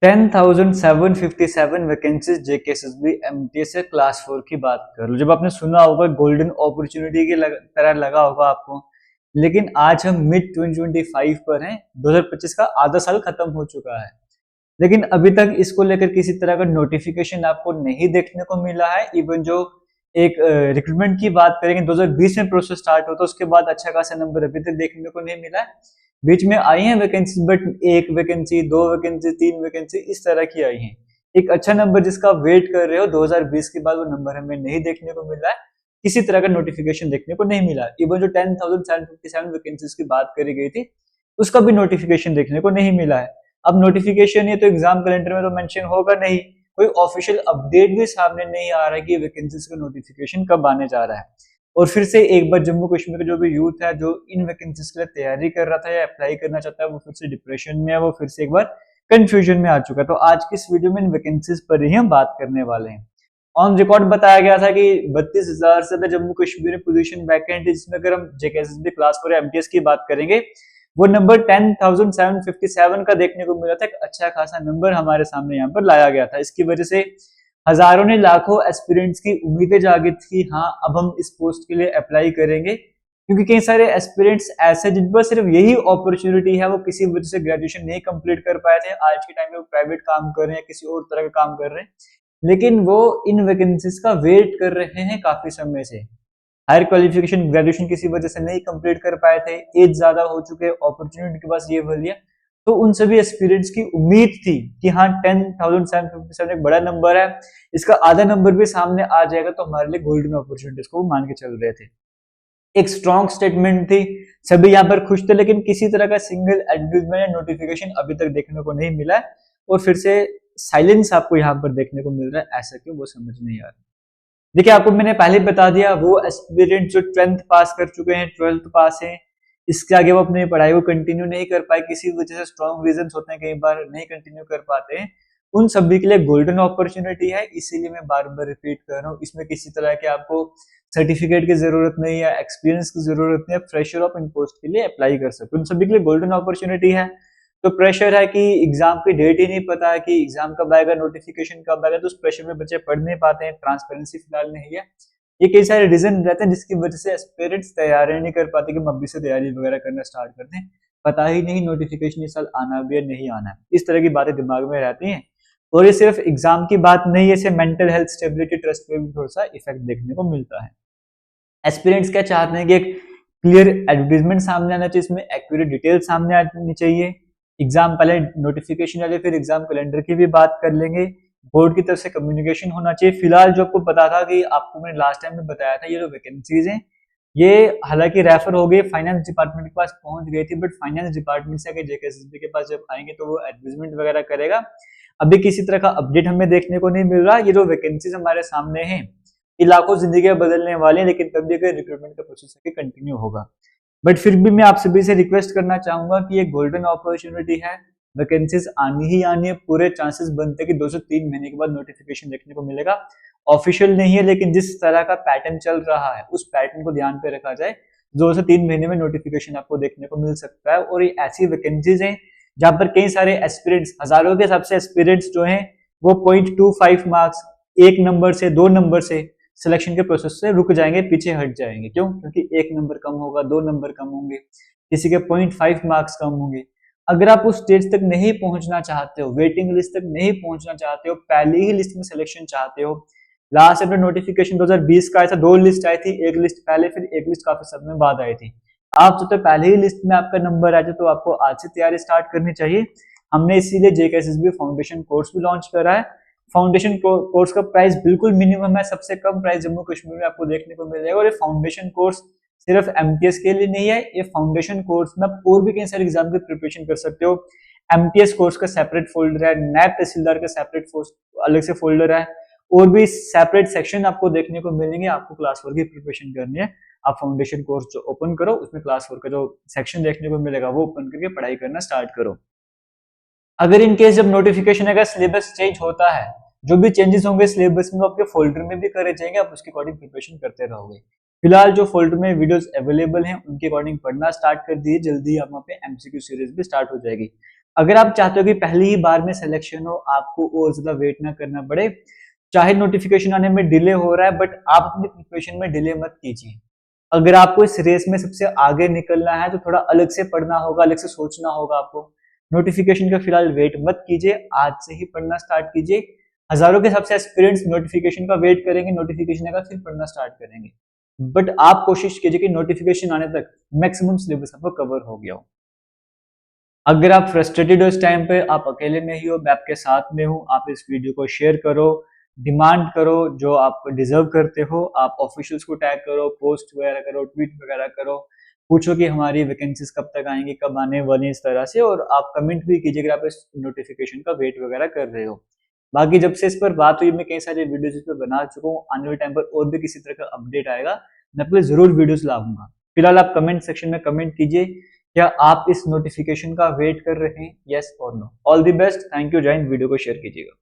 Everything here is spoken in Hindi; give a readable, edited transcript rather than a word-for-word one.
10,757 वैकेंसीज जेकेएसएसबी एमटीएस से क्लास 4 की बात कर लो। जब आपने सुना होगा गोल्डन अपॉर्चुनिटी की तरह लगा होगा आपको, लेकिन आज हम मिड 2025 पर हैं। 2025 का आधा साल खत्म हो चुका है, लेकिन अभी तक इसको लेकर किसी तरह का नोटिफिकेशन आपको नहीं देखने को मिला है। इवन जो एक रिक्रूटमेंट की बात करेंगे, 2020 में प्रोसेस स्टार्ट होता, उसके बाद अच्छा खासा नंबर अभी तक देखने को नहीं मिला है। बीच में आई हैं वैकेंसी, बट एक वैकेंसी, दो वैकेंसी, तीन वैकेंसी इस तरह की आई हैं। एक अच्छा नंबर जिसका वेट कर रहे हो 2020 के बाद, वो नंबर हमें नहीं देखने को मिला है। किसी तरह का नोटिफिकेशन देखने को नहीं मिला। इवन जो 10,757 वैकेंसीज की बात करी गई थी, उसका भी नोटिफिकेशन देखने को नहीं मिला है। अब नोटिफिकेशन ये तो एग्जाम कैलेंडर में तो मेंशन होगा नहीं, कोई ऑफिशियल अपडेट भी सामने नहीं आ रहा है कि वैकेंसीज का नोटिफिकेशन कब आने जा रहा है। और फिर से एक बार जम्मू कश्मीर का जो भी यूथ है जो इन वैकेंसीज के लिए तैयारी कर रहा था या अप्लाई करना चाहता है, वो फिर से डिप्रेशन में है, वो फिर से एक बार कंफ्यूजन में आ चुका है। तो आज की इस वीडियो में इन वैकेंसीज पर ही हम बात करने वाले हैं। ऑन रिकॉर्ड बताया गया था कि 32,000 से ज्यादा जम्मू कश्मीर में पोजीशन वैकेंट है, जिसमें अगर हम जेकेएसएसबी क्लास 4 एमटीएस की बात करेंगे, वो नंबर 10,757 का देखने को मिला था। एक अच्छा खासा नंबर हमारे सामने यहाँ पर लाया गया था। इसकी वजह से हजारों ने लाखों एस्पिरेंट्स की उम्मीदें जागी थी, हाँ अब हम इस पोस्ट के लिए अप्लाई करेंगे, क्योंकि कई सारे एस्पिरेंट्स ऐसे जिन पर सिर्फ यही अपॉर्चुनिटी है, वो किसी वजह से ग्रेजुएशन नहीं कंप्लीट कर पाए थे। आज के टाइम में वो प्राइवेट काम कर रहे हैं, किसी और तरह का काम कर रहे हैं, लेकिन वो इन वैकेंसीज का वेट कर रहे हैं काफी समय से। हायर क्वालिफिकेशन ग्रेजुएशन किसी वजह से नहीं कंप्लीट कर पाए थे, एज ज्यादा हो चुके, अपॉर्चुनिटी के पास ये वाली है। तो उन सभी एस्पिरेंट्स की उम्मीद थी कि हाँ 10,757 एक बड़ा नंबर है, इसका आधा नंबर भी सामने आ जाएगा तो हमारे लिए गोल्डन अपॉर्चुनिटीज को मान के चल रहे थे। एक स्ट्रॉन्ग स्टेटमेंट थी, सभी यहाँ पर खुश थे, लेकिन किसी तरह का सिंगल एडवर्टाइजमेंट या नोटिफिकेशन अभी तक देखने को नहीं मिला है। और फिर से साइलेंस आपको यहाँ पर देखने को मिल रहा है, ऐसा क्यों वो समझ नहीं आ रहा। देखिए आपको मैंने पहले बता दिया, वो एस्पिरेंट जो 12th पास कर चुके हैं, 12th पास हैं, इसके आगे वो अपनी पढ़ाई को कंटिन्यू नहीं कर पाए, किसी वजह से स्ट्रॉन्ग रीजंस होते हैं, कई बार नहीं कंटिन्यू कर पाते हैं, उन सभी के लिए गोल्डन अपॉर्चुनिटी है। इसीलिए मैं बार बार रिपीट कर रहा हूँ, इसमें किसी तरह के आपको सर्टिफिकेट की जरूरत नहीं है, एक्सपीरियंस की जरूरत नहीं है, फ्रेशर ऑफ इन पोस्ट के लिए अप्लाई कर सकते, उन सभी के लिए गोल्डन अपॉर्चुनिटी है। तो प्रेशर है कि एग्जाम की डेट ही नहीं पता है कि एग्जाम कब आएगा, नोटिफिकेशन कब आएगा, तो उस प्रेशर में बच्चे पढ़ नहीं पाते हैं, ट्रांसपेरेंसी फिलहाल नहीं है। ये कई सारे रीजन रहते हैं जिसकी वजह से एस्पिरेंट्स तैयारी नहीं कर पाते कि हम अभी से तैयारी वगैरह करना स्टार्ट कर दें, पता ही नहीं नोटिफिकेशन इस साल आना भी है नहीं आना है, इस तरह की बातें दिमाग में रहती हैं। और ये सिर्फ एग्जाम की बात नहीं है, इसे मेंटल हेल्थ, स्टेबिलिटी, ट्रस्ट पे भी थोड़ा सा इफेक्ट देखने को मिलता है। एस्पिरेंट्स क्या चाहते हैं कि एक क्लियर एडवर्टीजमेंट सामने आना चाहिए, इसमें एक्यूरेट डिटेल सामने आनी चाहिए। एग्जाम पहले नोटिफिकेशन वाले, फिर एग्जाम कैलेंडर की भी बात कर लेंगे। बोर्ड की तरफ से कम्युनिकेशन होना चाहिए। फिलहाल जो आपको पता था कि आपको मैंने लास्ट टाइम में बताया था, ये जो वैकेंसीज हैं ये हालांकि रेफर हो गई, फाइनेंस डिपार्टमेंट के पास पहुंच गई थी, बट फाइनेंस डिपार्टमेंट से अगर जेकेएसएसबी के पास जब आएंगे तो वो एडवर्टाइजमेंट वगैरह करेगा। अभी किसी तरह का अपडेट हमें देखने को नहीं मिल रहा। ये जो वैकेंसीज हमारे सामने हैं, ये लाखों जिंदगियां बदलने वाली है, लेकिन तब भी अगर रिक्रूटमेंट का प्रोसेस कंटिन्यू होगा। बट फिर भी मैं आप सभी से रिक्वेस्ट करना चाहूंगा कि ये गोल्डन अपॉर्चुनिटी है, वैकेंसीज आनी ही आनी है, पूरे चांसेस बनते हैं कि 2 से 3 महीने के बाद नोटिफिकेशन देखने को मिलेगा। ऑफिशियल नहीं है, लेकिन जिस तरह का पैटर्न चल रहा है उस पैटर्न को ध्यान पे रखा जाए, 2 से 3 महीने में नोटिफिकेशन आपको देखने को मिल सकता है। और ये ऐसी वैकेंसीज हैं जहां पर कई सारे एस्पिरेंट्स, हजारों के हिसाब से एस्पिरेंट्स जो हैं वो 0.25 मार्क्स, एक नंबर से, 2 नंबर से सिलेक्शन के प्रोसेस से रुक जाएंगे, पीछे हट जाएंगे। क्यों? क्योंकि 1 नंबर कम होगा, 2 नंबर कम होंगे, किसी के 0.5 मार्क्स कम होंगे। अगर आप उस स्टेज तक नहीं पहुंचना चाहते हो, वेटिंग लिस्ट तक नहीं पहुंचना चाहते हो, पहले ही लिस्ट में सिलेक्शन चाहते हो, लास्ट अपने नोटिफिकेशन 2020 का आया था, 2 लिस्ट आई थी, एक लिस्ट पहले, फिर एक लिस्ट काफी समय बाद आई थी। आप जब तक पहले ही लिस्ट में आपका नंबर आ जाए तो आपको आज से तैयारी स्टार्ट करनी चाहिए। हमने इसीलिए जेकेएसएसबी फाउंडेशन कोर्स भी लॉन्च करा है। फाउंडेशन कोर्स का प्राइस बिल्कुल मिनिमम है, सबसे कम प्राइस जम्मू कश्मीर में आपको देखने को मिल जाएगा। और ये फाउंडेशन कोर्स सिर्फ एमटीएस के लिए नहीं है, ये फाउंडेशन कोर्स में आप और भी कई सारे एग्जाम की प्रिपरेशन कर सकते हो। एमटीएस कोर्स का सेपरेट फोल्डर है, नैब तहसीलदार का सेपरेट अलग से फोल्डर है, और भी सेपरेट सेक्शन आपको देखने को मिलेंगे। आपको क्लास 4 की प्रिपरेशन करनी है, आप फाउंडेशन कोर्स जो ओपन करो, उसमें क्लास 4 का जो सेक्शन देखने को मिलेगा वो ओपन करके पढ़ाई करना स्टार्ट करो। अगर इन केस जब नोटिफिकेशन अगर सिलेबस चेंज होता है, जो भी चेंजेस होंगे सिलेबस में, आपके फोल्डर में भी करे जाएंगे, आप उसके अकॉर्डिंग प्रिपरेशन करते रहोगे। फिलहाल जो फोल्डर में वीडियोस अवेलेबल हैं उनके अकॉर्डिंग पढ़ना स्टार्ट कर दिए, जल्दी आप वहाँ पे एमसीक्यू सीरीज भी स्टार्ट हो जाएगी। अगर आप चाहते हो कि पहली ही बार में सिलेक्शन हो, आपको और ज्यादा वेट ना करना पड़े, चाहे नोटिफिकेशन आने में डिले हो रहा है, बट आप अपनी प्रिपरेशन में डिले मत कीजिए। अगर आपको इस रेस में सबसे आगे निकलना है तो थोड़ा अलग से पढ़ना होगा, अलग से सोचना होगा आपको। नोटिफिकेशन का फिलहाल वेट मत कीजिए, आज से ही पढ़ना स्टार्ट कीजिए। हजारों के सबसे एस्पिरेंट्स नोटिफिकेशन का वेट करेंगे, नोटिफिकेशन आएगा फिर पढ़ना स्टार्ट करेंगे, बट आप कोशिश कीजिए कि नोटिफिकेशन आने तक मैक्सिमम सिलेबस आपको कवर हो गया हो। अगर आप फ्रस्ट्रेटेड हो इस टाइम पे, आप अकेले नहीं हो, मैं आपके साथ में हूँ। आप इस वीडियो को शेयर करो, डिमांड करो जो आप डिजर्व करते हो। आप ऑफिशियल्स को टैग करो, पोस्ट वगैरह करो, ट्वीट वगैरह करो, पूछो कि हमारी वैकेंसीज कब तक आएंगी, कब आने वाली, इस तरह से। और आप कमेंट भी कीजिए अगर आप इस नोटिफिकेशन का वेट वगैरह कर रहे हो। बाकी जब से इस पर बात हुई, मैं कई सारे वीडियोज इस पर बना चुका हूँ। आने वाले टाइम पर और भी किसी तरह का अपडेट आएगा, मैं आपके लिए जरूर वीडियोज लाऊंगा। फिलहाल आप कमेंट सेक्शन में कमेंट कीजिए, क्या आप इस नोटिफिकेशन का वेट कर रहे हैं, यस और no. All the best, thank you, join video को शेयर कीजिएगा।